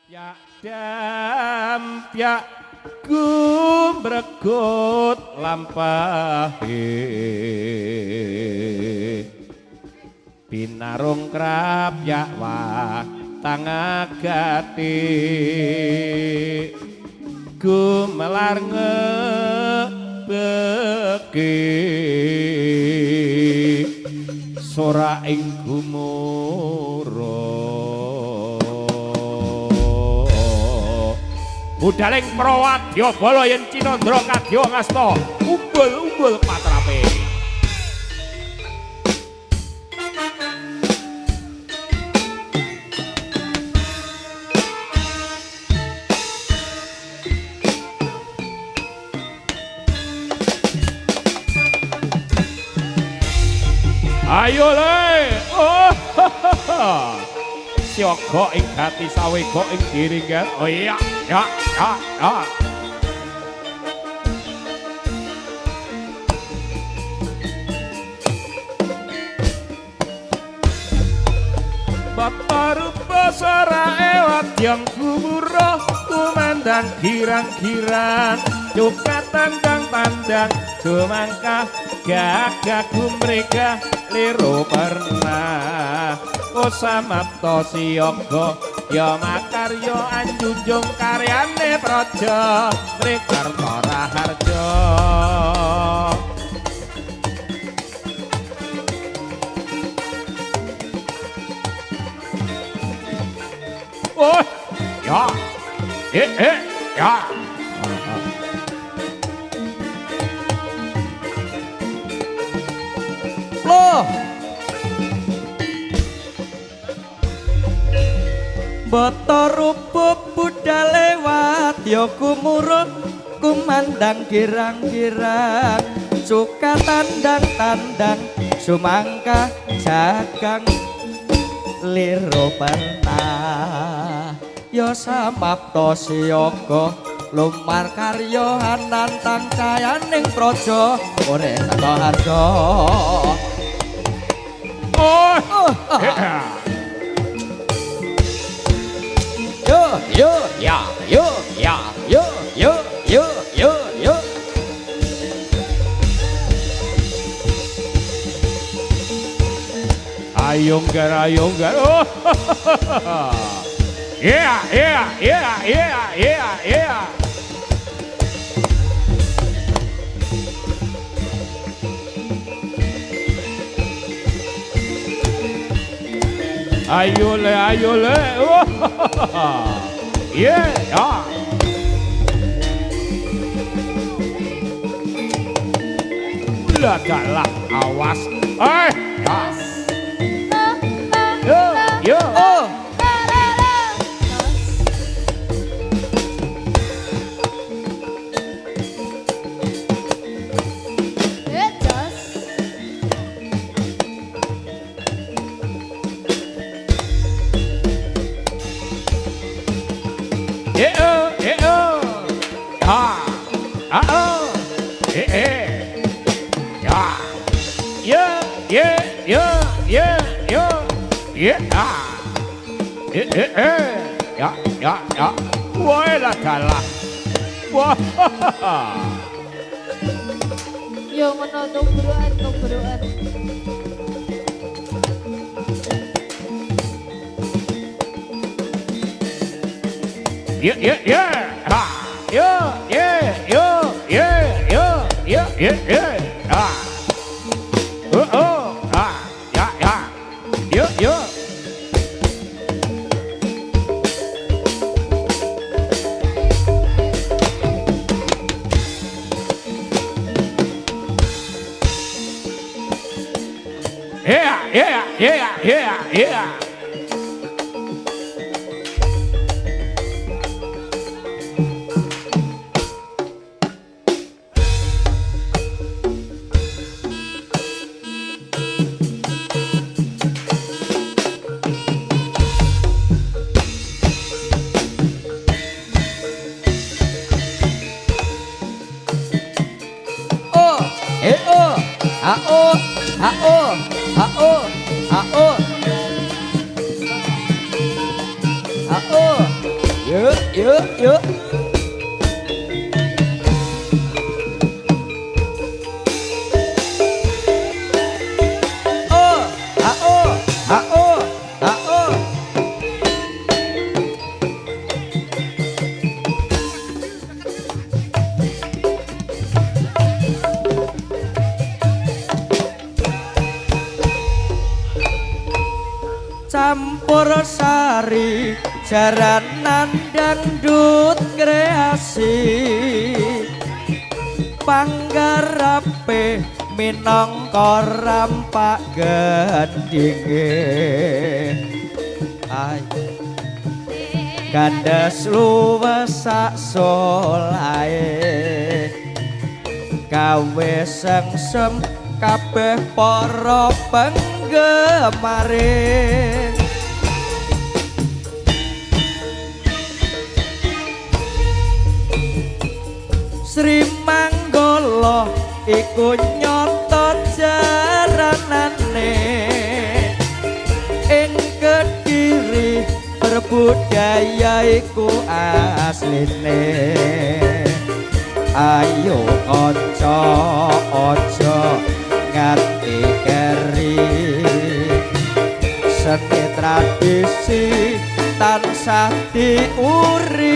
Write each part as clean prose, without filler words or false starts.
Pyak dampyak gumregut lampahe pinarung krapyak wah tangagati gumelar ngebeki sora ing gumura budaling prawadya bala yen Cinandra kadya ngasta umbul-umbul patrape ayo le oh siaga ing gati sawega ing diringgan oh iya ya Baparupa sarae wadyang gumura kumandang girang-girang juga tandang-tandang jumangkah gagah gumrega liru pernah kosamapta siyaga ya makarya anjunjung karyane praja Mrikarta Raharja oh ya ya loh bata rupa budal lewat ya kumurut kumandang girang-girang suka tandang-tandang sumangka jagang liru pernah ya samapta siyaga lumar karya anantang cayaning praja Mrikarta Harja yo ya yo Ayunggar oh yeah ayo le oh yeah Lagalah awas yo ya woi lagalah wah yo ngono tumbroan yeah Yuk, yuk. Oh, ah, oh, ah, oh, ah, oh. Campur sari jaranan dangdut kreasi panggarape minangka rampak gendinge ay gandas luwes sak solae gawe sengsem kabeh para penggemare Sri Manggala iku nyoto jaranane ing Kediri berbudaya iku asline ayo kanca aja nganti keri seni tradisi tansah diuri-uri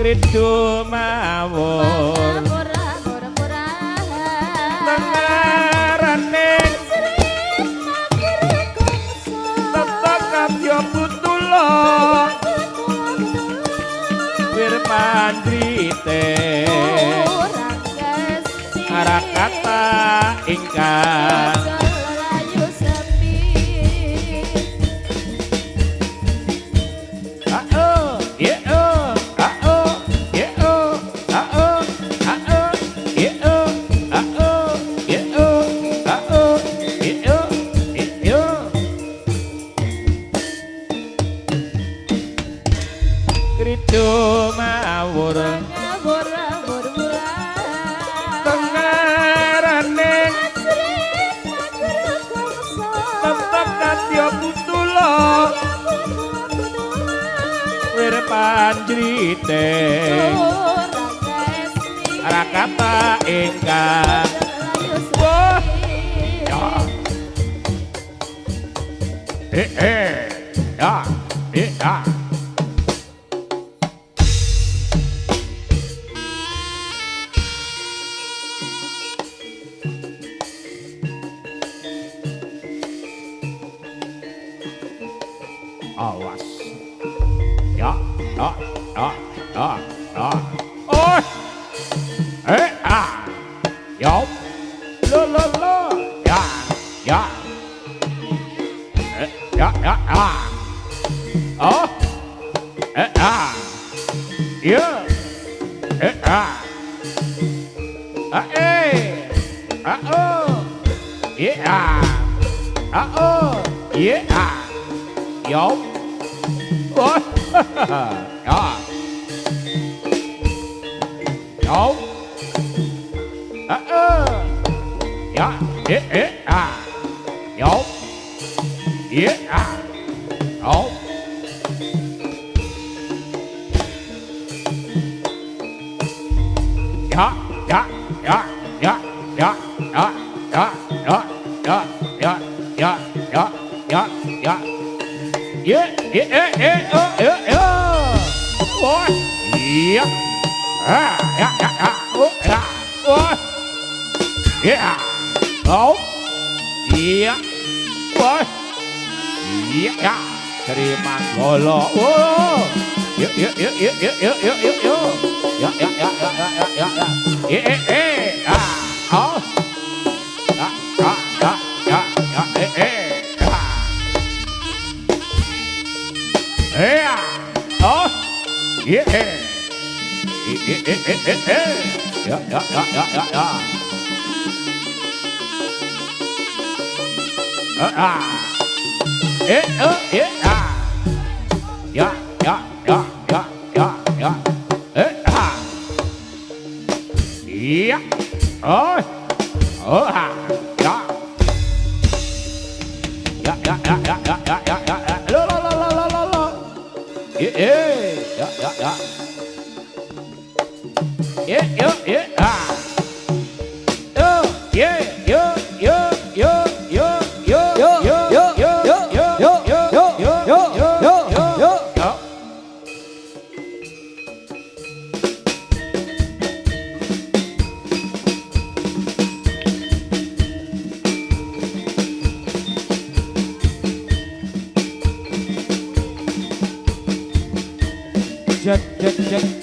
Kridu mawon tengarane tetep kadya putula pandrite Orang gesti Arakata ingkang Rayu sepi Kridu mawur Ngabur-ngabur bulan tengarane tetep kadya kutula wir panjrite Rakata ingkang wah ya ya awas ya oh ya lo ya ya oh ya Yo. Ôi. Đó. Yo. Dạ. Yo. Yo. Terima golo. Oh. Yuk. Oh. Jet.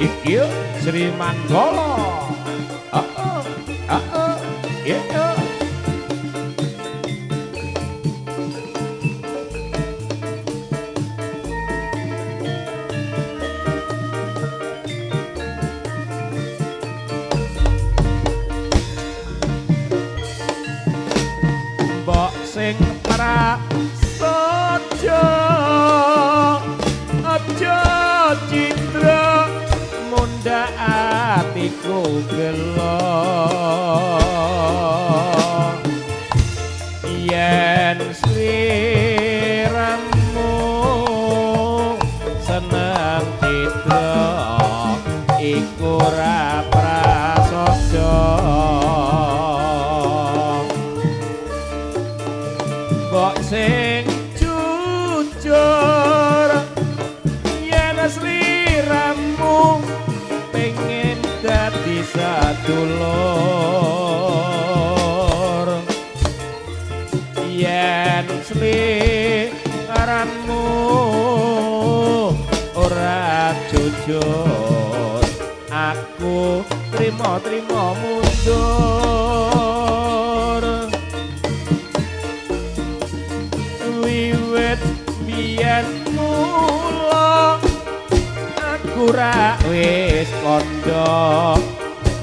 Iya Sri Manggala. Iya. Mbok sing prasaja aja citra mundhak atiku gelo yen sliramu seneng citra iku ora prasaja mbok sing jujur yen sliramu pengen dadi sadulur yen sliramu ora jujur aku trimo mundur wiwit biyen mula aku ra wis kandha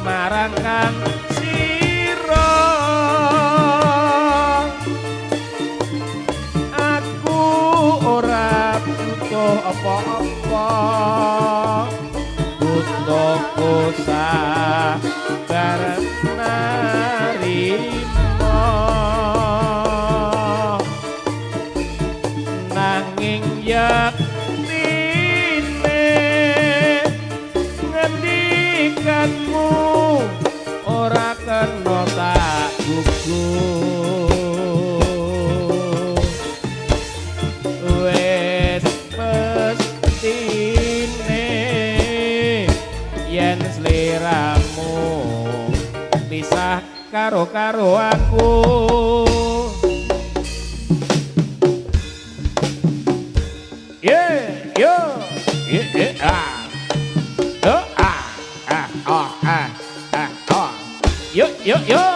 marang kang sira aku ora butuh apa-apa butuh sabar narima nanging yaktine ngendikanmu ora kena tak gugur wis mestine yen sliramu pisah karo aku Yo.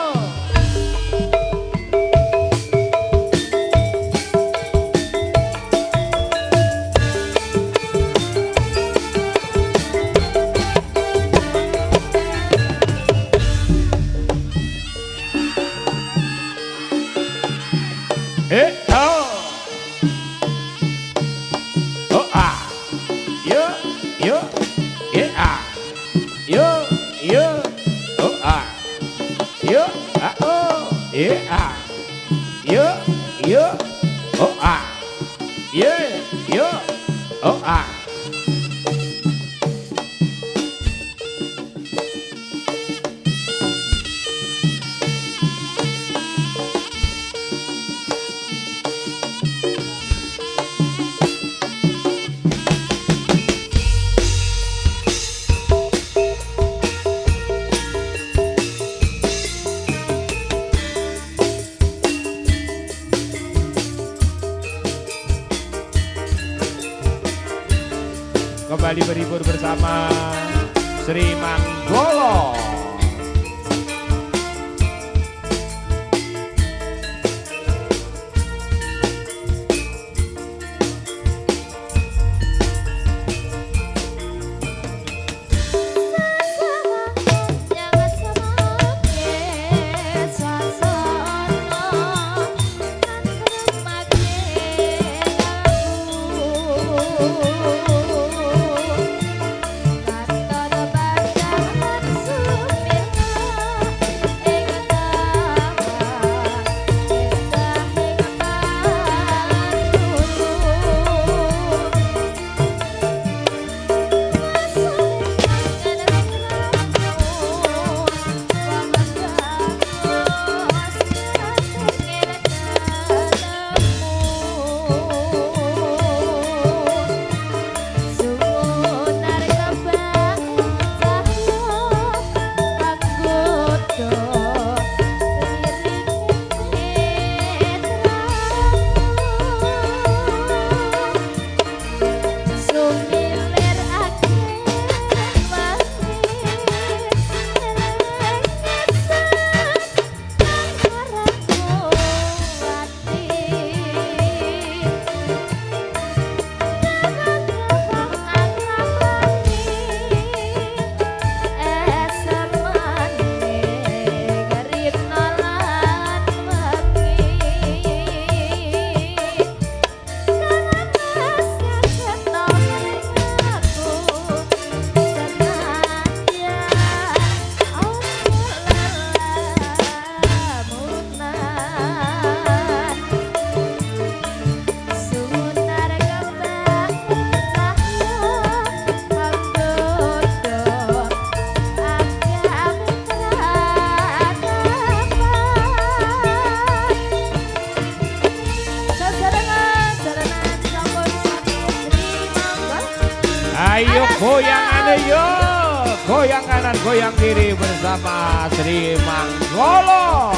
Kembali berhibur bersama Sri Manggala. Kantor Bandar Mansur Goyangannya yo, goyang kanan, goyang kiri bersama Sri Manggolo.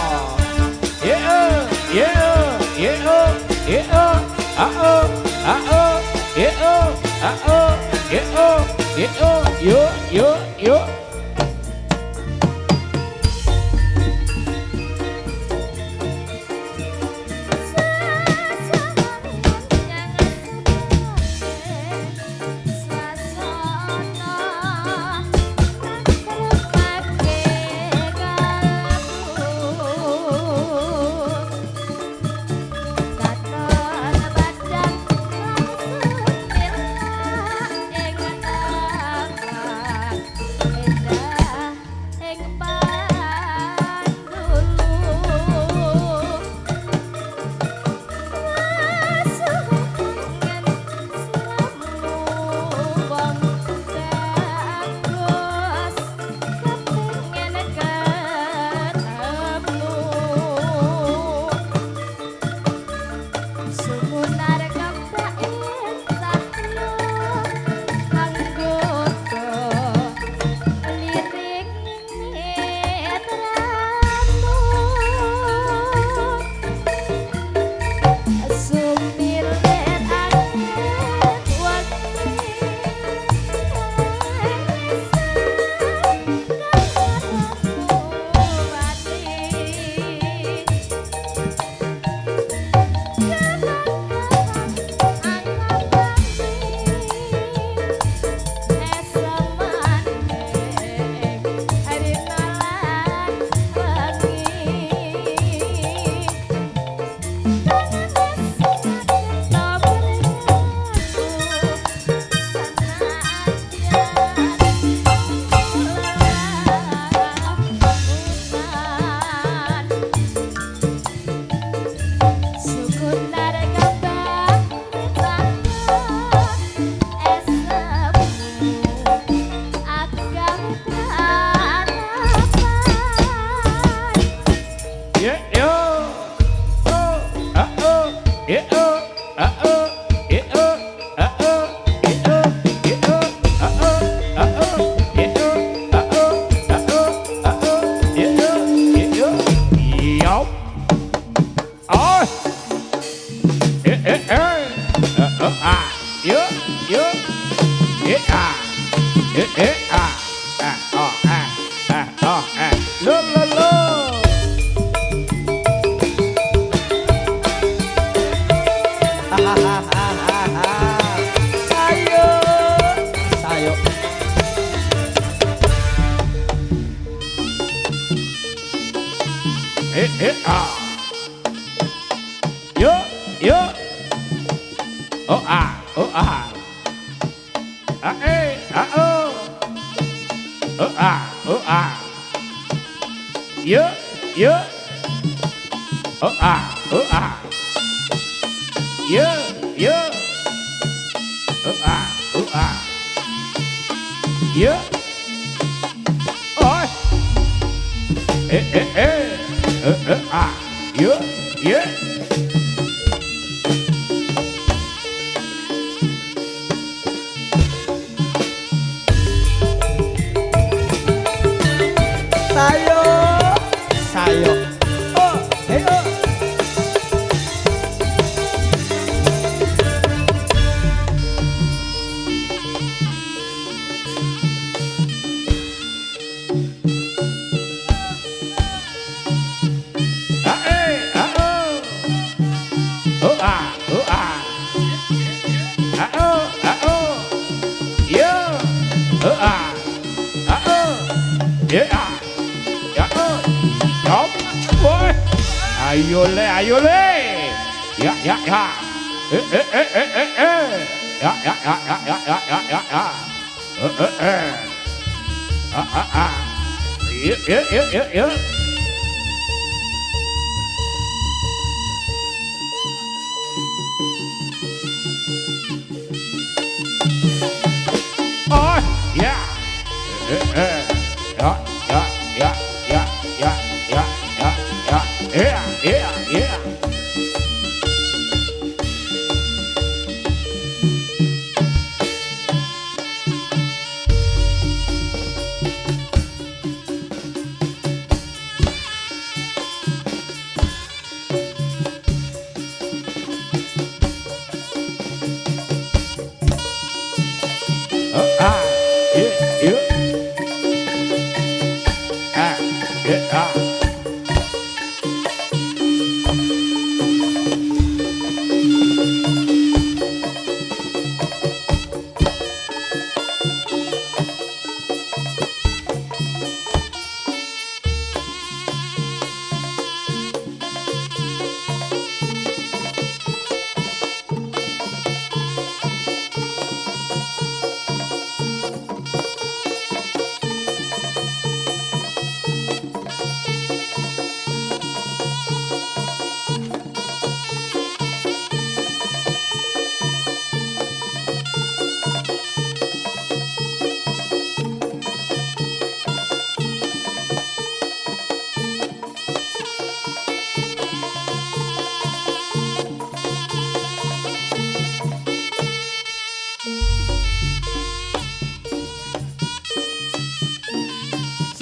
Yeah, yeah, yeah, yeah, ah, yeah, yeah, yo.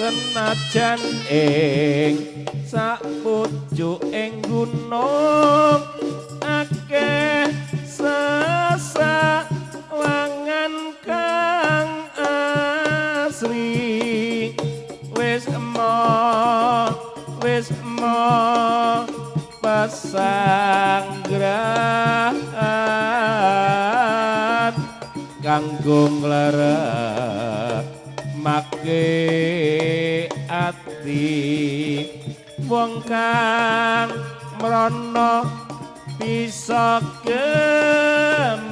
senajan ing sapucuk ing gunung akeh sesawangan kang asri wis mo pasanggrahan kanggo ngleres make ati wong kang mrana bisa gembira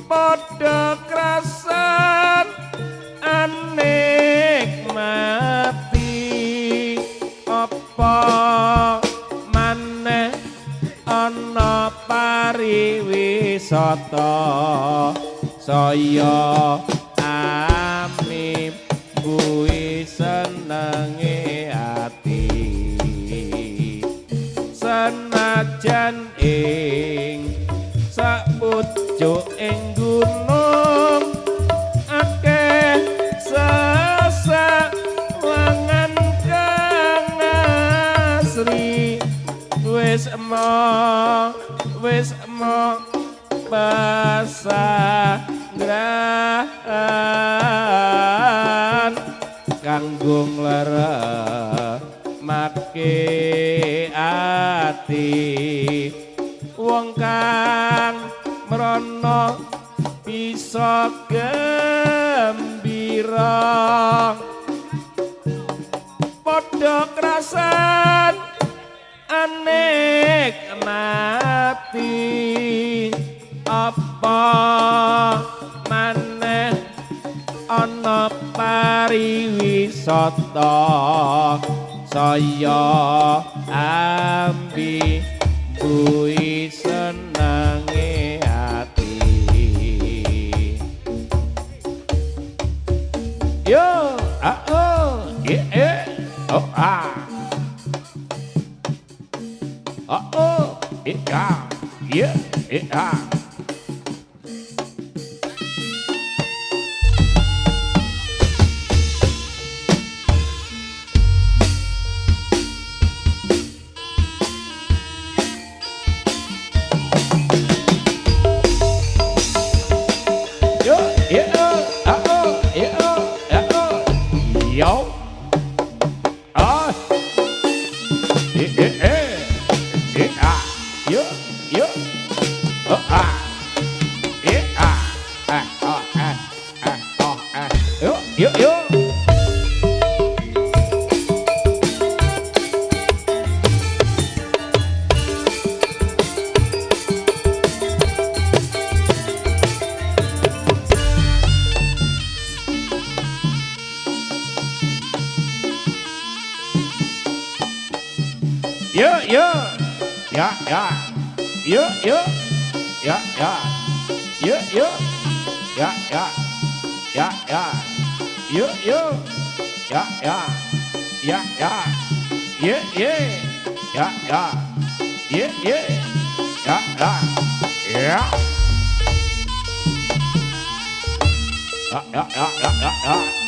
padha krasan anikmati apa maneh ana pariwisata saya ami kuwi senenge ati senajan ing sapucuk ing gunung akeh sesawangan kang asri wis mo pasanggrahan kanggo ngleres make ati wong kang mrana bisa gembira padha krasan anikmati apa maneh ana pariwisata saya ambi kuwi senenge ati yo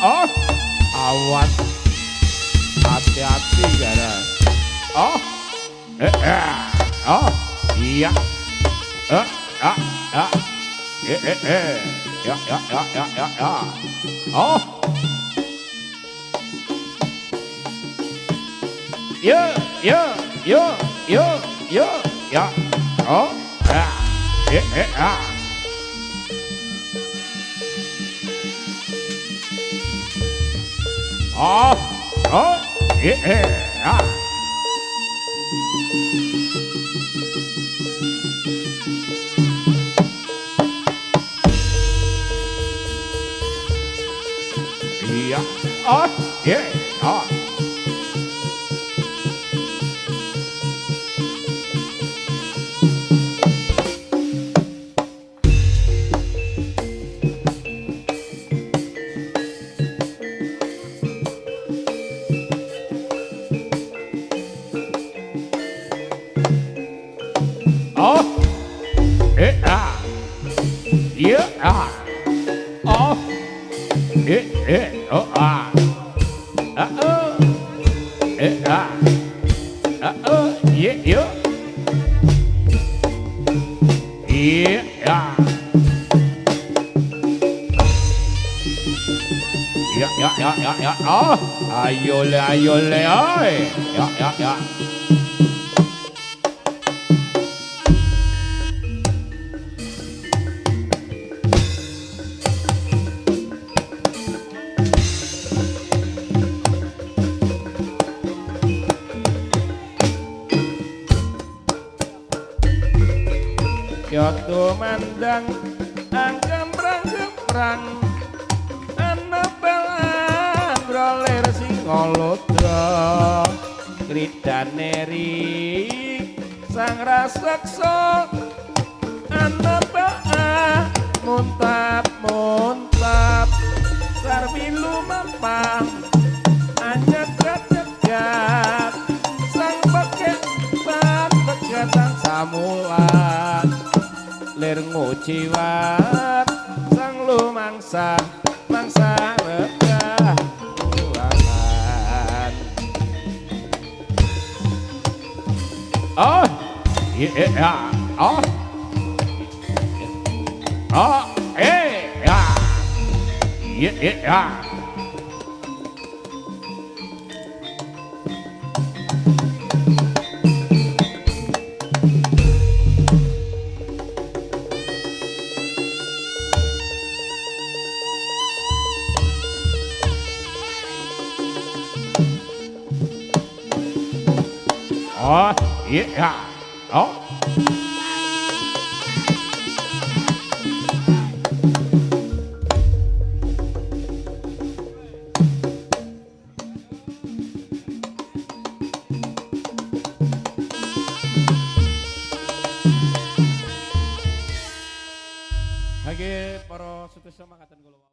Oh, awas hati-hati gara. Oh, oh, iya. Ya. Oh. Ya. Oh. Oh. Yeah. Yeah. Oh. Yeah. Oh. oh, ah. Oh. Ah. Oh, yeah, yeah. Yeah. Ya. Oh, ayo le, oi. Ya. Yo tumandang anggembrang ana belang roler singolodra kridane ri sang raseksa ana belang muntap sarwi lumampah anyek-anyek sang begatan samulan lir nguciwat sang lumangsa mangsa regah ulangan Oh, yeah. Oh, yeah. Yeah. Oh, yeah. Oh.